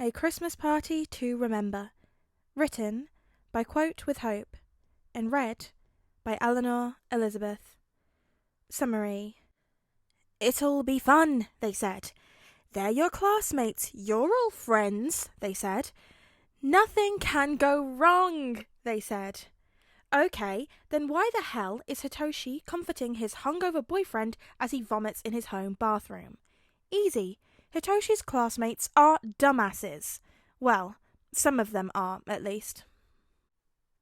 A Christmas Party to Remember. Written by Qoutewithhope and read by Eleanor Elizabeth. Summary. "It'll be fun," they said. "They're your classmates. You're all friends," they said. "Nothing can go wrong," they said. "Okay, then why the hell is Hitoshi comforting his hungover boyfriend as he vomits in his home bathroom? Easy. Hitoshi's classmates are dumbasses. Well, some of them are, at least.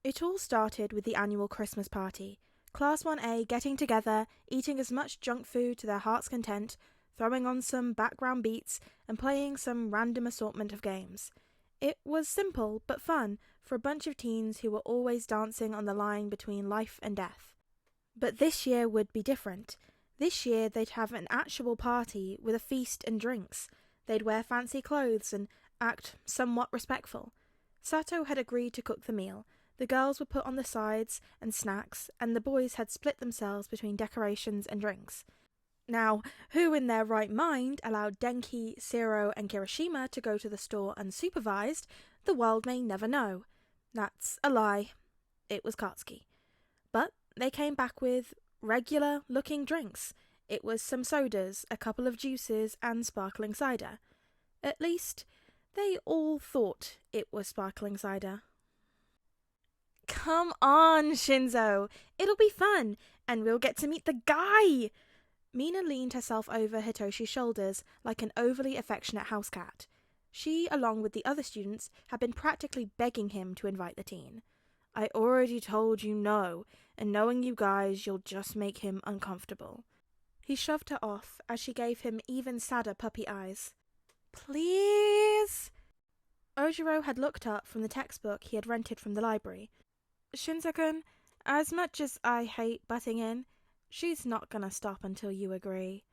It all started with the annual Christmas party. Class 1A getting together, eating as much junk food to their heart's content, throwing on some background beats, and playing some random assortment of games. It was simple but fun for a bunch of teens who were always dancing on the line between life and death. But this year would be different. This year they'd have an actual party with a feast and drinks. They'd wear fancy clothes and act somewhat respectful. Sato had agreed to cook the meal. The girls would put on the sides and snacks, and the boys had split themselves between decorations and drinks. Now, who in their right mind allowed Denki, Shiro, and Kirishima to go to the store unsupervised, the world may never know. That's a lie. It was Katsuki. But they came back with regular-looking drinks. It was some sodas, a couple of juices, and sparkling cider. At least, they all thought it was sparkling cider. "Come on, Shinzo! It'll be fun, and we'll get to meet the guy!" Mina leaned herself over Hitoshi's shoulders like an overly affectionate house cat. She, along with the other students, had been practically begging him to invite the teen. "I already told you no, and knowing you guys, you'll just make him uncomfortable." He shoved her off as she gave him even sadder puppy eyes. "Please?" Ojiro had looked up from the textbook he had rented from the library. "Shinzo-kun, as much as I hate butting in, she's not gonna stop until you agree."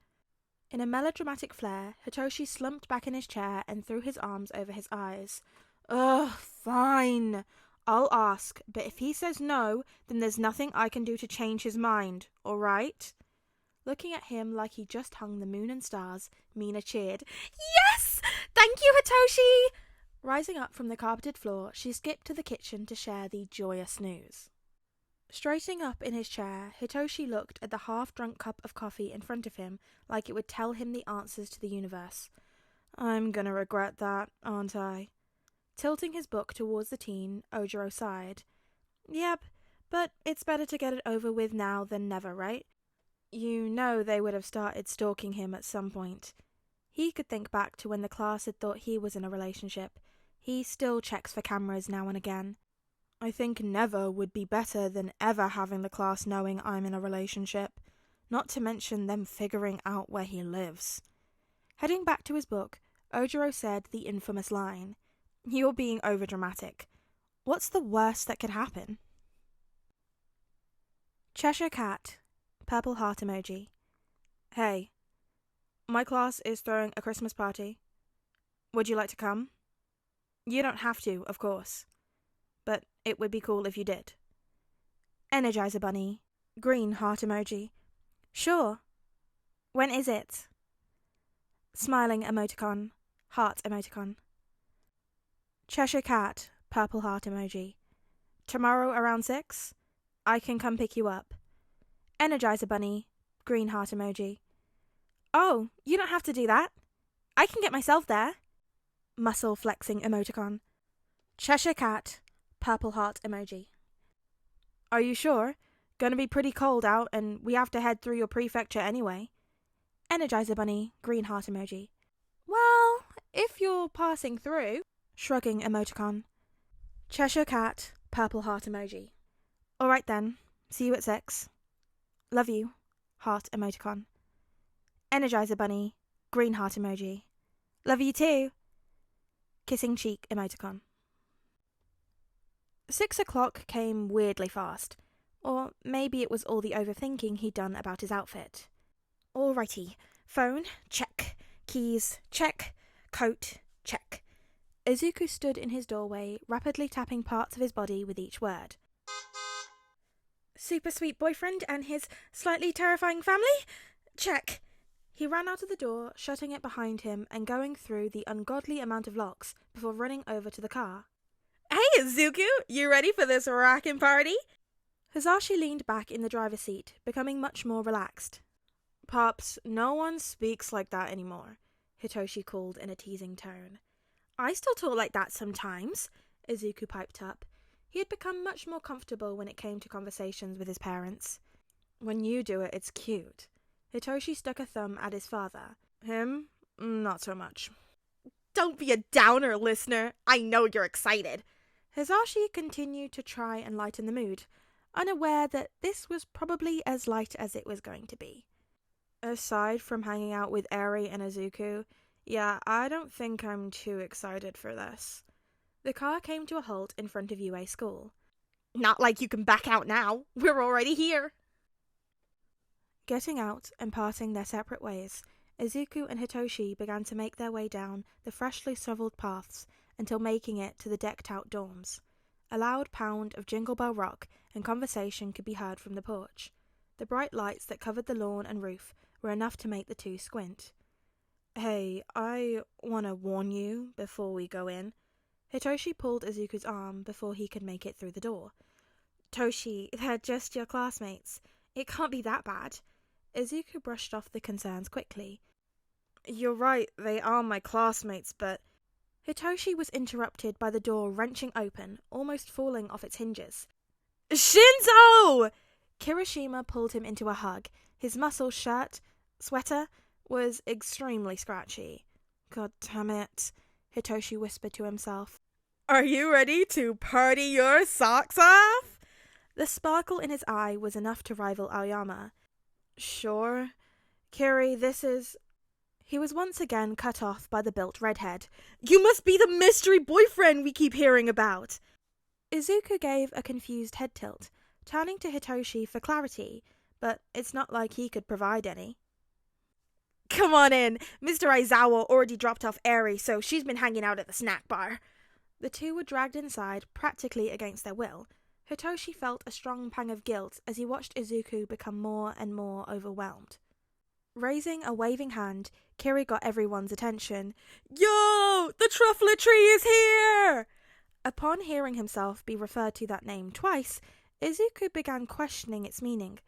In a melodramatic flair, Hitoshi slumped back in his chair and threw his arms over his eyes. "Ugh, fine. I'll ask, but if he says no, then there's nothing I can do to change his mind, all right?" Looking at him like he just hung the moon and stars, Mina cheered. "Yes! Thank you, Hitoshi!" Rising up from the carpeted floor, she skipped to the kitchen to share the joyous news. Straightening up in his chair, Hitoshi looked at the half-drunk cup of coffee in front of him like it would tell him the answers to the universe. "I'm gonna regret that, aren't I?" Tilting his book towards the teen, Ojiro sighed. "Yep, but it's better to get it over with now than never, right? You know they would have started stalking him at some point." He could think back to when the class had thought he was in a relationship. He still checks for cameras now and again. "I think never would be better than ever having the class knowing I'm in a relationship, not to mention them figuring out where he lives." Heading back to his book, Ojiro said the infamous line, "You're being overdramatic. What's the worst that could happen?" Cheshire Cat, purple heart emoji. "Hey, my class is throwing a Christmas party. Would you like to come? You don't have to, of course, but it would be cool if you did." Energizer Bunny, green heart emoji. "Sure. When is it?" Smiling emoticon, heart emoticon. Cheshire Cat, purple heart emoji. "Tomorrow around 6? I can come pick you up." Energizer Bunny, green heart emoji. "Oh, you don't have to do that. I can get myself there." Muscle flexing emoticon. Cheshire Cat, purple heart emoji. "Are you sure? Gonna be pretty cold out and we have to head through your prefecture anyway." Energizer Bunny, green heart emoji. "Well, if you're passing through." Shrugging emoticon. Cheshire Cat, purple heart emoji. "Alright then, see you at 6. Love you, heart emoticon." Energizer Bunny, green heart emoji. "Love you too." Kissing cheek emoticon. 6 o'clock came weirdly fast. Or maybe it was all the overthinking he'd done about his outfit. Alrighty, phone, check. Keys, check. Coat, check. Izuku stood in his doorway, rapidly tapping parts of his body with each word. "Super sweet boyfriend and his slightly terrifying family? Check." He ran out of the door, shutting it behind him and going through the ungodly amount of locks before running over to the car. Hey, Izuku, you ready for this rockin' party? Hisashi leaned back in the driver's seat, becoming much more relaxed. Pops, no one speaks like that anymore, Hitoshi called in a teasing tone. I still talk like that sometimes, Izuku piped up. He had become much more comfortable when it came to conversations with his parents. When you do it, it's cute. Hitoshi stuck a thumb at his father. Him? Not so much. Don't be a downer, listener. I know you're excited. Hisashi continued to try and lighten the mood, unaware that this was probably as light as it was going to be. Aside from hanging out with Eri and Izuku, yeah, I don't think I'm too excited for this. The car came to a halt in front of UA School. Not like you can back out now. We're already here. Getting out and parting their separate ways, Izuku and Hitoshi began to make their way down the freshly shoveled paths until making it to the decked-out dorms. A loud pound of Jingle Bell Rock and conversation could be heard from the porch. The bright lights that covered the lawn and roof were enough to make the two squint. Hey, I want to warn you before we go in. Hitoshi pulled Izuku's arm before he could make it through the door. Toshi, they're just your classmates. It can't be that bad. Izuku brushed off the concerns quickly. You're right, they are my classmates, but... Hitoshi was interrupted by the door wrenching open, almost falling off its hinges. Shinzo! Kirishima pulled him into a hug. His muscle sweater, was extremely scratchy. God damn it, Hitoshi whispered to himself. Are you ready to party your socks off? The sparkle in his eye was enough to rival Aoyama. Sure. Kiri, this is... He was once again cut off by the built redhead. You must be the mystery boyfriend we keep hearing about. Izuku gave a confused head tilt, turning to Hitoshi for clarity, but it's not like he could provide any. Come on in. Mr. Aizawa already dropped off Eri, so she's been hanging out at the snack bar. The two were dragged inside, practically against their will. Hitoshi felt a strong pang of guilt as he watched Izuku become more and more overwhelmed. Raising a waving hand, Kiri got everyone's attention. Yo! The trufflet tree is here! Upon hearing himself be referred to that name twice, Izuku began questioning its meaning.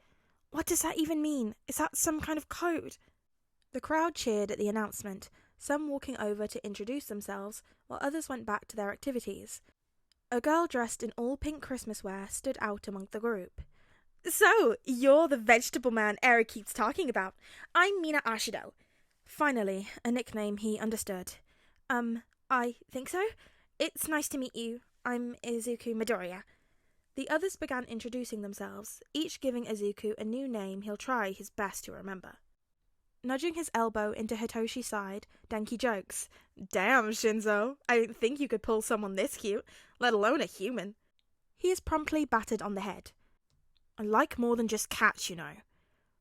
What does that even mean? Is that some kind of code? The crowd cheered at the announcement, some walking over to introduce themselves, while others went back to their activities. A girl dressed in all pink Christmas wear stood out among the group. So, you're the vegetable man Eri keeps talking about. I'm Mina Ashido. Finally, a nickname he understood. I think so. It's nice to meet you. I'm Izuku Midoriya. The others began introducing themselves, each giving Izuku a new name he'll try his best to remember. Nudging his elbow into Hitoshi's side, Denki jokes. Damn, Shinzo. I didn't think you could pull someone this cute, let alone a human. He is promptly battered on the head. I like more than just cats, you know.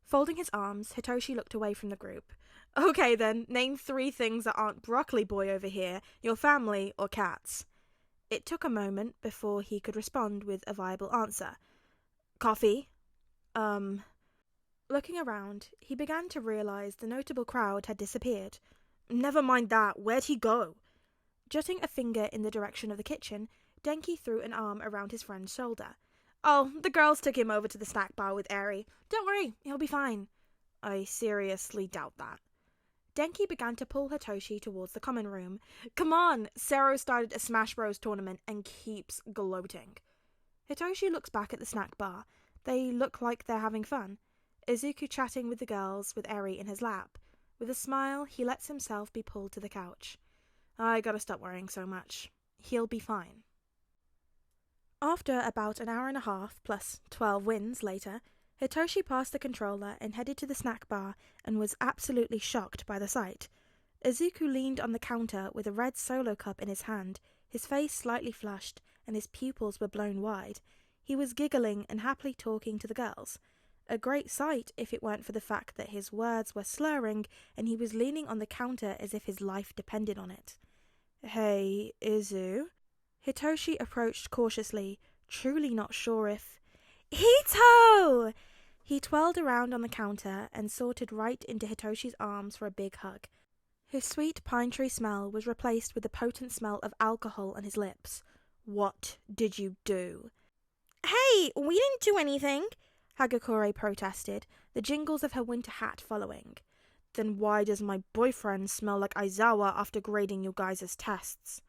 Folding his arms, Hitoshi looked away from the group. Okay then, name 3 things that aren't Broccoli Boy over here, your family, or cats. It took a moment before he could respond with a viable answer. Coffee. Looking around, he began to realize the notable crowd had disappeared. Never mind that, where'd he go? Jutting a finger in the direction of the kitchen, Denki threw an arm around his friend's shoulder. Oh, the girls took him over to the snack bar with Eri. Don't worry, he'll be fine. I seriously doubt that. Denki began to pull Hitoshi towards the common room. Come on, Sero started a Smash Bros tournament and keeps gloating. Hitoshi looks back at the snack bar. They look like they're having fun. Izuku chatting with the girls with Eri in his lap. With a smile, he lets himself be pulled to the couch. I gotta stop worrying so much. He'll be fine. After about an hour and a half, plus 12 wins later, Hitoshi passed the controller and headed to the snack bar and was absolutely shocked by the sight. Izuku leaned on the counter with a red solo cup in his hand, his face slightly flushed and his pupils were blown wide. He was giggling and happily talking to the girls. A great sight if it weren't for the fact that his words were slurring and he was leaning on the counter as if his life depended on it. Hey, Izu? Hitoshi approached cautiously, truly not sure if... Hito! He twirled around on the counter and sorted right into Hitoshi's arms for a big hug. His sweet pine tree smell was replaced with the potent smell of alcohol on his lips. "What did you do?" "Hey, we didn't do anything," Hagakure protested, the jingles of her winter hat following. "Then why does my boyfriend smell like Aizawa after grading you guys' tests?"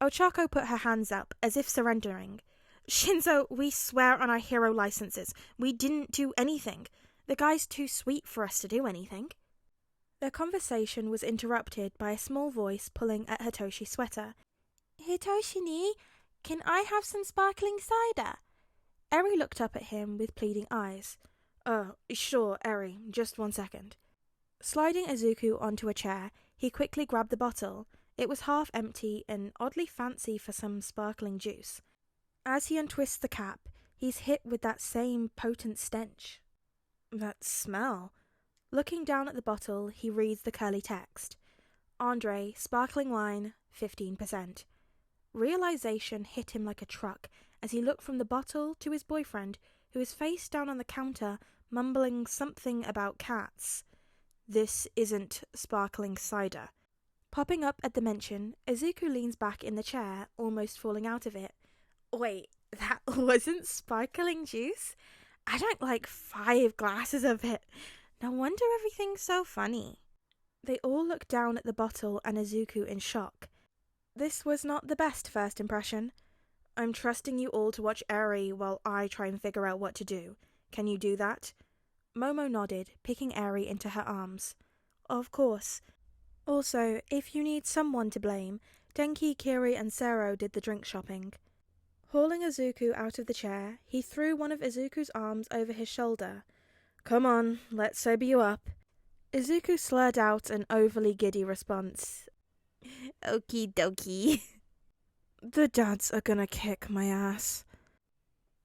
Ochako put her hands up, as if surrendering. "Shinzo, we swear on our hero licenses. We didn't do anything. The guy's too sweet for us to do anything." Their conversation was interrupted by a small voice pulling at Hitoshi's sweater. "Hitoshi-ni, can I have some sparkling cider?" Eri looked up at him with pleading eyes. Sure, Eri, just 1 second. Sliding Izuku onto a chair, he quickly grabbed the bottle. It was half empty and oddly fancy for some sparkling juice. As he untwists the cap, he's hit with that same potent stench. That smell. Looking down at the bottle, he reads the curly text. Andre, sparkling wine, 15%. Realization hit him like a truck as he looked from the bottle to his boyfriend, who was face down on the counter, mumbling something about cats. "This isn't sparkling cider." Popping up at the mention, Izuku leans back in the chair, almost falling out of it. "Wait, that wasn't sparkling juice? I drank like 5 glasses of it. No wonder everything's so funny." They all looked down at the bottle and Izuku in shock. This was not the best first impression. "I'm trusting you all to watch Eri while I try and figure out what to do. Can you do that?" Momo nodded, picking Eri into her arms. "Of course. Also, if you need someone to blame, Denki, Kiri, and Sero did the drink shopping." Hauling Izuku out of the chair, he threw one of Izuku's arms over his shoulder. "Come on, let's sober you up." Izuku slurred out an overly giddy response. "Okie dokie." "The dads are gonna kick my ass."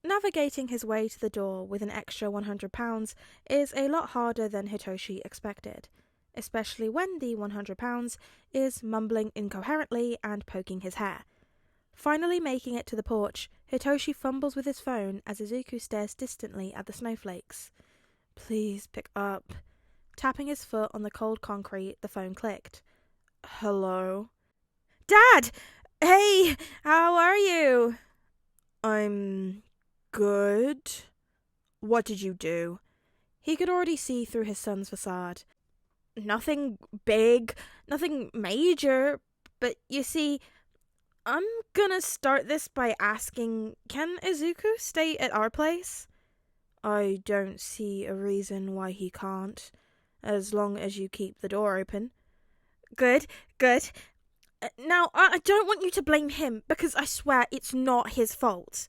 Navigating his way to the door with an extra £100 is a lot harder than Hitoshi expected, especially when the £100 is mumbling incoherently and poking his hair. Finally making it to the porch, Hitoshi fumbles with his phone as Izuku stares distantly at the snowflakes. "Please pick up." Tapping his foot on the cold concrete, the phone clicked. "Hello?" "Dad! Hey, how are you?" "I'm good." "What did you do?" He could already see through his son's facade. "Nothing big, nothing major, but you see, I'm gonna start this by asking, can Izuku stay at our place?" "I don't see a reason why he can't, as long as you keep the door open." Good. Now, I don't want you to blame him, because I swear it's not his fault."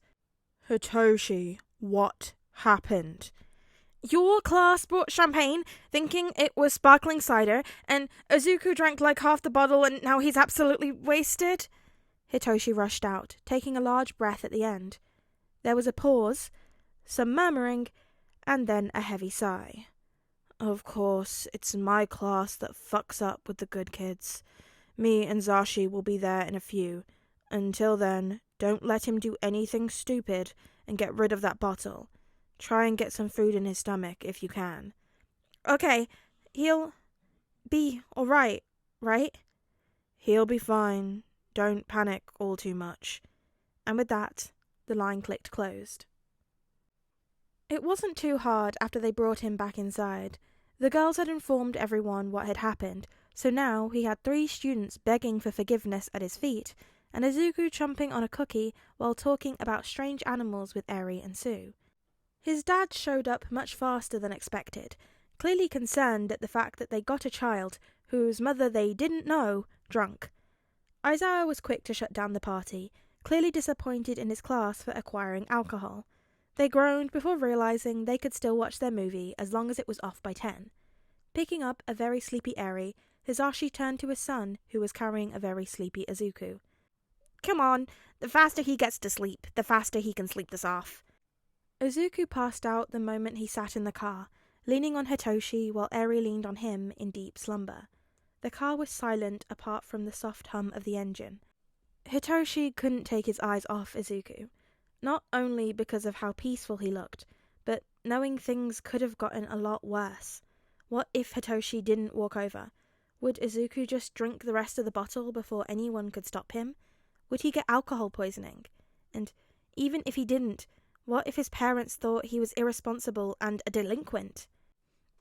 "Hitoshi, what happened?" "Your class brought champagne, thinking it was sparkling cider, and Izuku drank like half the bottle and now he's absolutely wasted." Hitoshi rushed out, taking a large breath at the end. There was a pause, some murmuring, and then a heavy sigh. "Of course, it's my class that fucks up with the good kids. Me and Zashi will be there in a few. Until then, don't let him do anything stupid and get rid of that bottle. Try and get some food in his stomach if you can." "Okay, he'll be alright, right?" "He'll be fine. Don't panic all too much." And with that, the line clicked closed. It wasn't too hard after they brought him back inside. The girls had informed everyone what had happened, so now he had 3 students begging for forgiveness at his feet, and Izuku chomping on a cookie while talking about strange animals with Eri and Sue. His dad showed up much faster than expected, clearly concerned at the fact that they got a child, whose mother they didn't know, drunk. Aizawa was quick to shut down the party, clearly disappointed in his class for acquiring alcohol. They groaned before realizing they could still watch their movie as long as it was off by 10. Picking up a very sleepy Eri, Hizashi turned to his son, who was carrying a very sleepy Izuku. "Come on, the faster he gets to sleep, the faster he can sleep this off." Izuku passed out the moment he sat in the car, leaning on Hitoshi while Eri leaned on him in deep slumber. The car was silent apart from the soft hum of the engine. Hitoshi couldn't take his eyes off Izuku, not only because of how peaceful he looked, but knowing things could have gotten a lot worse. What if Hitoshi didn't walk over? Would Izuku just drink the rest of the bottle before anyone could stop him? Would he get alcohol poisoning? And even if he didn't, what if his parents thought he was irresponsible and a delinquent?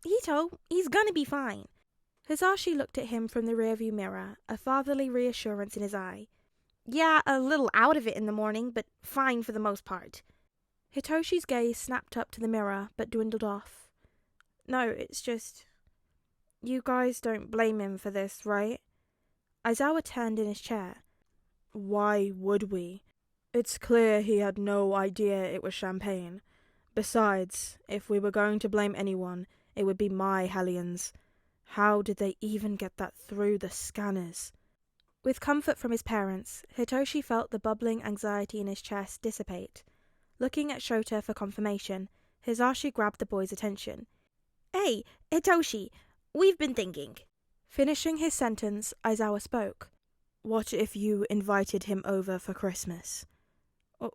Hito, he's gonna be fine. Hisashi looked at him from the rearview mirror, a fatherly reassurance in his eye. Yeah, a little out of it in the morning, but fine for the most part. Hitoshi's gaze snapped up to the mirror, but dwindled off. No, it's just... You guys don't blame him for this, right? Aizawa turned in his chair. Why would we? It's clear he had no idea it was champagne. Besides, if we were going to blame anyone, it would be my Hellions. How did they even get that through the scanners? With comfort from his parents, Hitoshi felt the bubbling anxiety in his chest dissipate. Looking at Shota for confirmation, Hisashi grabbed the boy's attention. Hey, Hitoshi, we've been thinking. Finishing his sentence, Aizawa spoke. What if you invited him over for Christmas?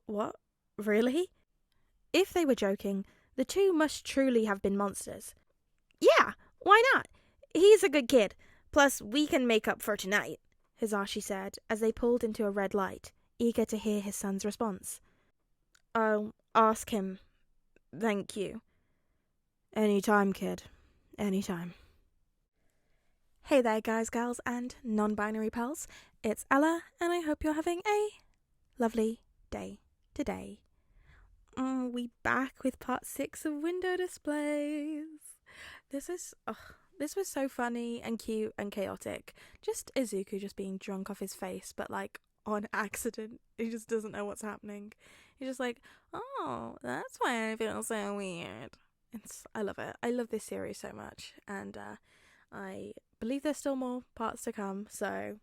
What? Really? If they were joking, the two must truly have been monsters. Yeah, why not? He's a good kid. Plus, we can make up for tonight, Hisashi said as they pulled into a red light, eager to hear his son's response. I'll ask him. Thank you. Anytime, kid. Anytime. Hey there, guys, girls, and non-binary pals. It's Ella, and I hope you're having a lovely day today. We back with part 6 of window displays. This was so funny and cute and chaotic. Just Izuku just being drunk off his face, but like on accident. He just doesn't know what's happening. He's just like, oh, that's why I feel so weird. I love it. I love this series so much, and I believe there's still more parts to come, so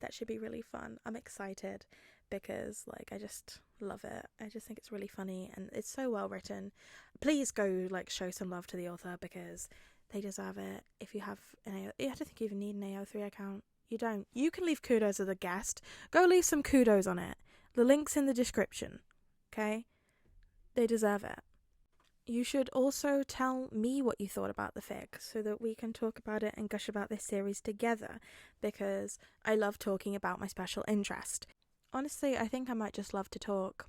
that should be really fun. I'm excited because I just love it. I just think it's really funny and it's so well written. Please go show some love to the author because they deserve it. If you have I don't think you even need an AO3 account. You don't. You can leave kudos as a guest. Go leave some kudos on it. The link's in the description. Okay? They deserve it. You should also tell me what you thought about the fic so that we can talk about it and gush about this series together, because I love talking about my special interest. Honestly, I think I might just love to talk.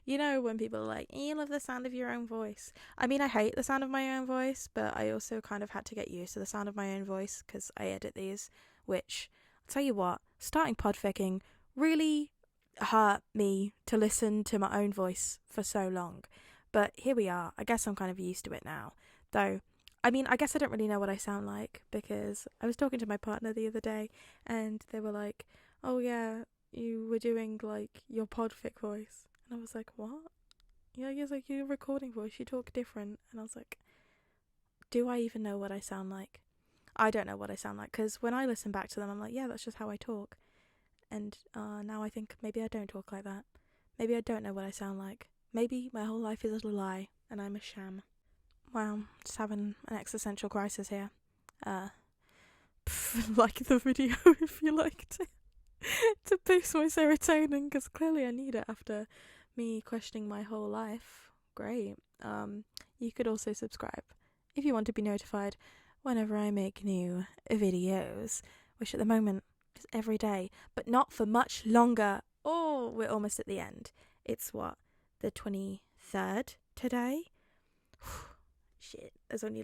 You know when people are like, you love the sound of your own voice. I mean, I hate the sound of my own voice, but I also kind of had to get used to the sound of my own voice because I edit these, which, I'll tell you what, starting podficking really hurt me to listen to my own voice for so long. But here we are. I guess I'm kind of used to it now. Though, I mean, I guess I don't really know what I sound like because I was talking to my partner the other day and they were like, oh yeah, you were doing your podfic voice. And I was like, what? Yeah, he was like, your recording voice, you talk different. And I was like, do I even know what I sound like? I don't know what I sound like because when I listen back to them, I'm like, yeah, that's just how I talk. And now I think maybe I don't talk like that. Maybe I don't know what I sound like. Maybe my whole life is a lie and I'm a sham. Wow, just having an existential crisis here. Like the video if you liked it. To boost my serotonin, because clearly I need it after me questioning my whole life. Great. You could also subscribe if you want to be notified whenever I make new videos, which at the moment is every day, but not for much longer. Oh, we're almost at the end. It's what, the 23rd today? Shit, there's only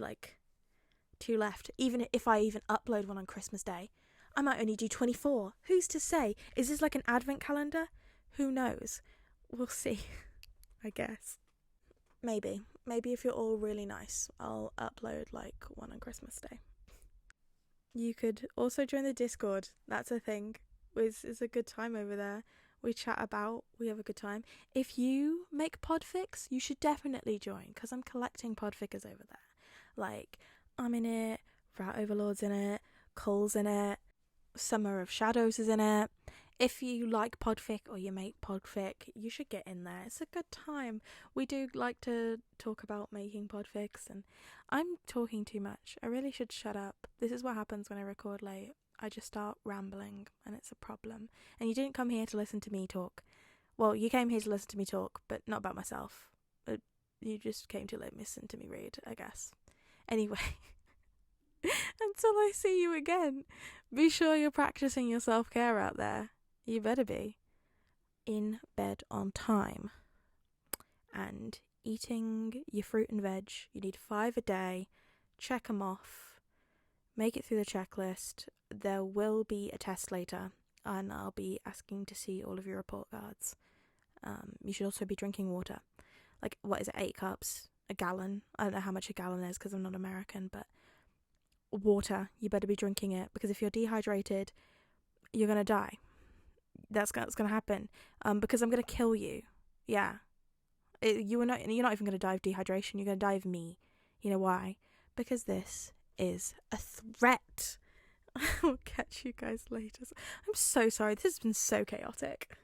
2 left. Even if I even upload one on Christmas Day, I might only do 24. Who's to say? Is this like an advent calendar? Who knows? We'll see, I guess. Maybe if you're all really nice, I'll upload one on Christmas Day. You could also join the Discord. That's a thing. It's a good time over there. We chat about, we have a good time. If you make podfics, you should definitely join because I'm collecting podfickers over there. I'm in it, Rat Overlord's in it, Cole's in it, Summer of Shadows is in it. If you like podfic or you make podfic, you should get in there. It's a good time. We do like to talk about making podfics, and I'm talking too much. I really should shut up. This is what happens when I record late. I just start rambling, and it's a problem. And you didn't come here to listen to me talk. Well, you came here to listen to me talk, but not about myself. You just came to listen to me read, I guess. Anyway, until I see you again, be sure you're practicing your self-care out there. You better be. In bed on time. And eating your fruit and veg. You need 5 a day. Check them off. Make it through the checklist. There will be a test later, and I'll be asking to see all of your report cards. You should also be drinking water. Like, what is it, 8 cups? A gallon? I don't know how much a gallon is because I'm not American, but water, you better be drinking it, because if you're dehydrated, you're going to die. That's going to happen, because I'm going to kill you. Yeah. You're not even going to die of dehydration, you're going to die of me. You know why? Because this is a threat. I'll catch you guys later. I'm so sorry, this has been so chaotic.